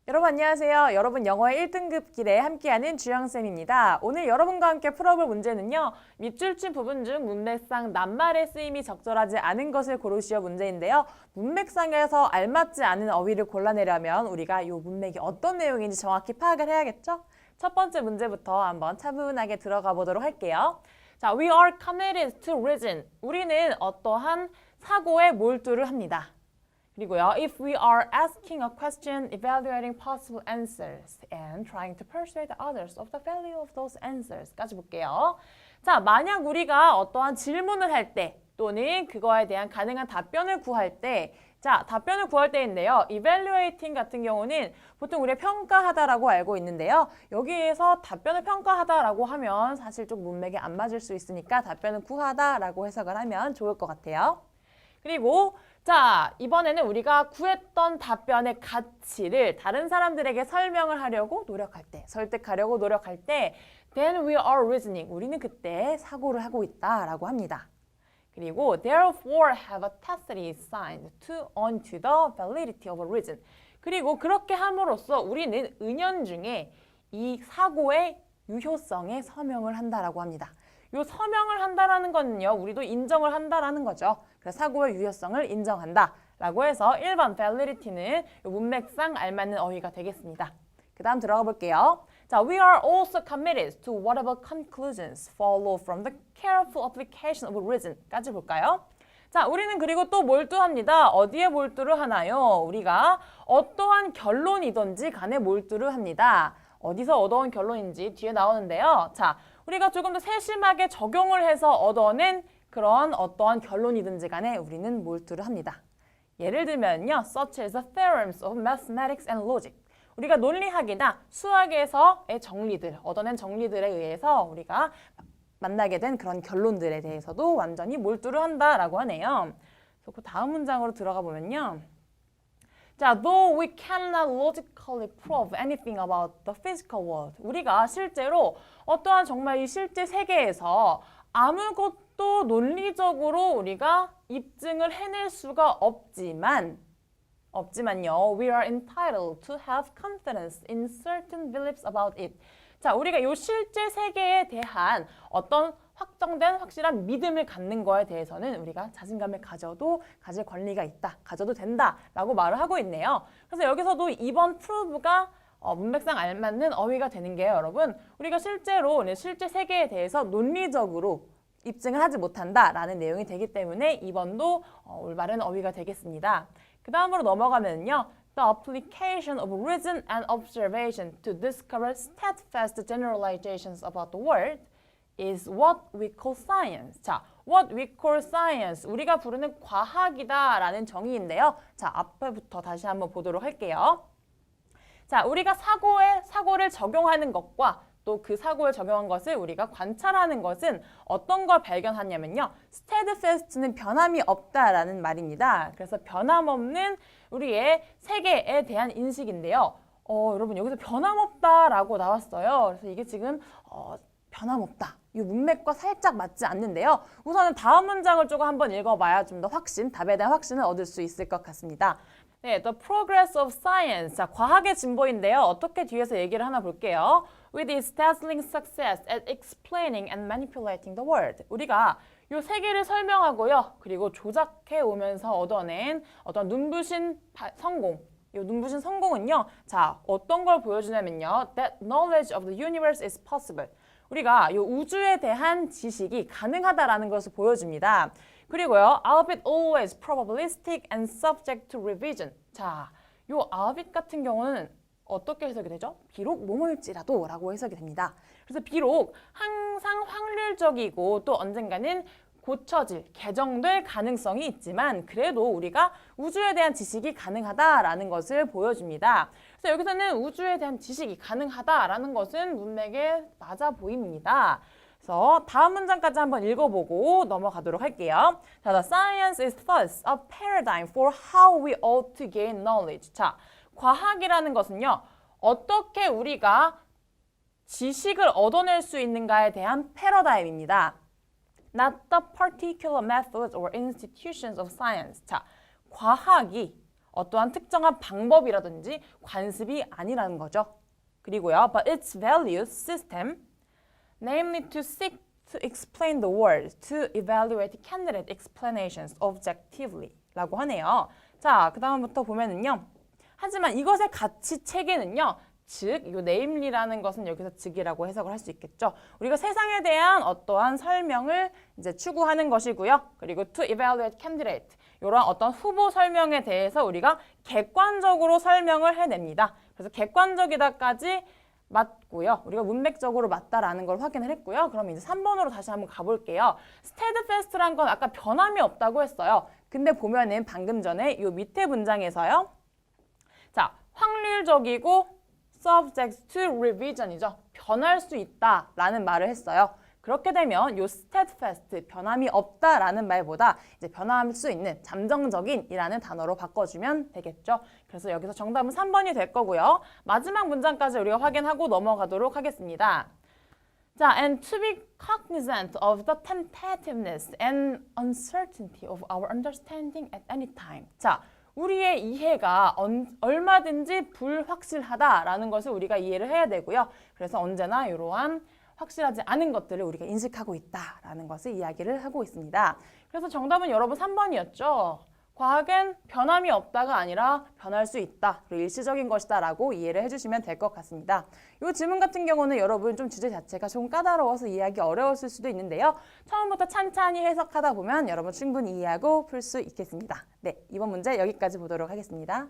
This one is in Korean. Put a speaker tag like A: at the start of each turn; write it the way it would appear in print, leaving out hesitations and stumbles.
A: 여러분 안녕하세요. 여러분 영어의 1등급 길에 함께하는 주영쌤입니다. 오늘 여러분과 함께 풀어볼 문제는요. 밑줄 친 부분 중 문맥상 낱말의 쓰임이 적절하지 않은 것을 고르시오 문제인데요. 문맥상에서 알맞지 않은 어휘를 골라내려면 우리가 이 문맥이 어떤 내용인지 정확히 파악을 해야겠죠? 첫 번째 문제부터 한번 차분하게 들어가 보도록 할게요. 자, we are committed to reason. 우리는 어떠한 사고에 몰두를 합니다. 그리고요, if we are asking a question, evaluating possible answers, and trying to persuade others of the value of those answers까지 볼게요. 자, 만약 우리가 어떠한 질문을 할 때, 또는 그거에 대한 가능한 답변을 구할 때, 자, 답변을 구할 때인데요. evaluating 같은 경우는 보통 우리가 평가하다라고 알고 있는데요. 여기에서 답변을 평가하다라고 하면 사실 좀 문맥에 안 맞을 수 있으니까 답변을 구하다라고 해석을 하면 좋을 것 같아요. 그리고 자, 이번에는 우리가 구했던 답변의 가치를 다른 사람들에게 설명을 하려고 노력할 때, 설득하려고 노력할 때 then we are reasoning. 우리는 그때 사고를 하고 있다라고 합니다. 그리고 therefore have a tacit signed onto the validity of a reason. 그리고 그렇게 함으로써 우리는 은연중에 이 사고의 유효성에 서명을 한다라고 합니다. 요 서명을 한다라는 거는요, 우리도 인정을 한다라는 거죠. 그래서 사고의 유효성을 인정한다라고 해서 1번 validity는 요 문맥상 알맞는 어휘가 되겠습니다. 그 다음 들어가 볼게요. 자, we are also committed to whatever conclusions follow from the careful application of reason까지 볼까요? 자, 우리는 그리고 또 몰두합니다. 어디에 몰두를 하나요? 우리가 어떠한 결론이든지 간에 몰두를 합니다. 어디서 얻어온 결론인지 뒤에 나오는데요. 자, 우리가 조금 더 세심하게 적용을 해서 얻어낸 그런 어떠한 결론이든지 간에 우리는 몰두를 합니다. 예를 들면요. such as the theorems of mathematics and logic. 우리가 논리학이나 수학에서의 정리들, 얻어낸 정리들에 의해서 우리가 만나게 된 그런 결론들에 대해서도 완전히 몰두를 한다라고 하네요. 그래서 그 다음 문장으로 들어가 보면요. 자, though we cannot logically prove anything about the physical world. 우리가 실제로 어떠한 정말 이 실제 세계에서 아무것도 논리적으로 우리가 입증을 해낼 수가 없지만요. We are entitled to have confidence in certain beliefs about it. 자, 우리가 이 실제 세계에 대한 어떤 확정된 확실한 믿음을 갖는 거에 대해서는 우리가 자신감을 가질 권리가 있다, 가져도 된다라고 말을 하고 있네요. 그래서 여기서도 이번 prove가 문맥상 알맞는 어휘가 되는 게요, 여러분. 우리가 실제로 실제 세계에 대해서 논리적으로 입증을 하지 못한다라는 내용이 되기 때문에 2번도 올바른 어휘가 되겠습니다. 그 다음으로 넘어가면요. The application of reason and observation to discover steadfast generalizations about the world is what we call science. 자, what we call science. 우리가 부르는 과학이다라는 정의인데요. 자, 앞에부터 다시 한번 보도록 할게요. 자, 우리가 사고를 적용하는 것과 또 그 사고를 적용한 것을 우리가 관찰하는 것은 어떤 걸 발견하냐면요. steadfast는 변함이 없다라는 말입니다. 그래서 변함없는 우리의 세계에 대한 인식인데요. 여러분 여기서 변함없다라고 나왔어요. 그래서 이게 지금 변함없다. 이 문맥과 살짝 맞지 않는데요. 우선은 다음 문장을 조금 한번 읽어봐야 좀 더 답에 대한 확신을 얻을 수 있을 것 같습니다. 네, the progress of science. 자, 과학의 진보인데요. 어떻게 뒤에서 얘기를 하나 볼게요. With its dazzling success at explaining and manipulating the world. 우리가 이 세계를 설명하고요. 그리고 조작해 오면서 얻어낸 어떤 눈부신 성공. 이 눈부신 성공은요. 자, 어떤 걸 보여주냐면요. That knowledge of the universe is possible. 우리가 이 우주에 대한 지식이 가능하다라는 것을 보여줍니다. 그리고요, albeit always probabilistic and subject to revision. 자, 이 albeit 같은 경우는 어떻게 해석이 되죠? 비록 뭐뭐일지라도 라고 해석이 됩니다. 그래서 비록 항상 확률적이고 또 언젠가는 고쳐질, 개정될 가능성이 있지만 그래도 우리가 우주에 대한 지식이 가능하다라는 것을 보여줍니다. 그래서 여기서는 우주에 대한 지식이 가능하다라는 것은 문맥에 맞아 보입니다. 그래서 다음 문장까지 한번 읽어보고 넘어가도록 할게요. 자, the science is thus a paradigm for how we ought to gain knowledge. 자, 과학이라는 것은요. 어떻게 우리가 지식을 얻어낼 수 있는가에 대한 패러다임입니다. Not the particular methods or institutions of science. 자, 과학이 어떠한 특정한 방법이라든지 관습이 아니라는 거죠. 그리고요, but its values system, namely to seek to explain the world, to evaluate candidate explanations objectively 라고 하네요. 자, 그 다음부터 보면은요. 하지만 이것의 가치 체계는요. 즉, 이 namely라는 것은 여기서 즉이라고 해석을 할 수 있겠죠. 우리가 세상에 대한 어떠한 설명을 이제 추구하는 것이고요. 그리고 to evaluate candidate, 이런 어떤 후보 설명에 대해서 우리가 객관적으로 설명을 해냅니다. 그래서 객관적이다까지 맞고요. 우리가 문맥적으로 맞다라는 걸 확인을 했고요. 그럼 이제 3번으로 다시 한번 가볼게요. steadfast란 건 아까 변함이 없다고 했어요. 근데 보면은 방금 전에 이 밑에 문장에서요. 자, 확률적이고 subject to revision이죠. 변할 수 있다라는 말을 했어요. 그렇게 되면 요 steadfast, 변함이 없다라는 말보다 이제 변할 수 있는, 잠정적인이라는 단어로 바꿔주면 되겠죠. 그래서 여기서 정답은 3번이 될 거고요. 마지막 문장까지 우리가 확인하고 넘어가도록 하겠습니다. 자, and to be cognizant of the tentativeness and uncertainty of our understanding at any time. 자, 우리의 이해가 얼마든지 불확실하다라는 것을 우리가 이해를 해야 되고요. 그래서 언제나 이러한 확실하지 않은 것들을 우리가 인식하고 있다라는 것을 이야기를 하고 있습니다. 그래서 정답은 여러분 3번이었죠. 과학은 변함이 없다가 아니라 변할 수 있다, 그리고 일시적인 것이다 라고 이해를 해주시면 될 것 같습니다. 이 질문 같은 경우는 여러분 좀 주제 자체가 조금 까다로워서 이해하기 어려웠을 수도 있는데요. 처음부터 찬찬히 해석하다 보면 여러분 충분히 이해하고 풀 수 있겠습니다. 네, 이번 문제 여기까지 보도록 하겠습니다.